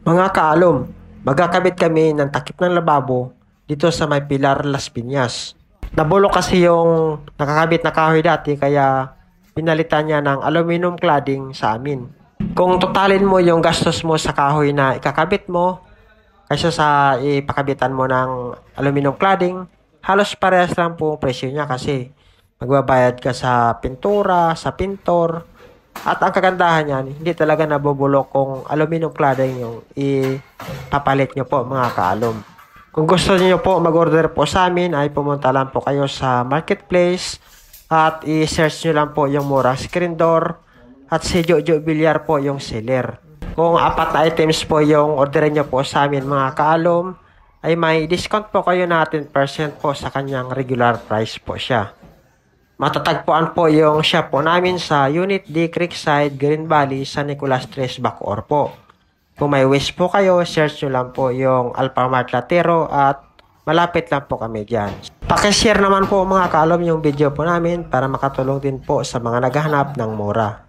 Mga kaalom, magkakabit kami ng takip ng lababo dito sa may Pilar Las Piñas. Nabulok kasi yung nakakabit na kahoy dati kaya pinalitan niya ng aluminum cladding sa amin. Kung totalin mo yung gastos mo sa kahoy na ikakabit mo kaysa sa ipakabitan mo ng aluminum cladding, halos parehas lang po presyo niya kasi magbabayad ka sa pintura, sa pintor, at ang kagandahan niyan, hindi talaga nabubulok kung aluminum cladding yung ipapalit nyo po mga kaalom. Kung gusto niyo po mag-order po sa amin ay pumunta lang po kayo sa marketplace at i-search nyo lang po yung murang screen door at si Jojo Villar po yung seller. Kung 4 na items po yung orderin nyo po sa amin mga kaalom ay may discount po kayo na 10% po sa kanyang regular price po siya. Matatagpuan po yung shop po namin sa Unit D, Creekside, Green Valley, San Nicolas 3, Bacoor po. Kung may wish po kayo, search nyo lang po yung Alphamart Latero at malapit lang po kami dyan. Pakishare naman po mga kaalom yung video po namin para makatulong din po sa mga naghahanap ng mura.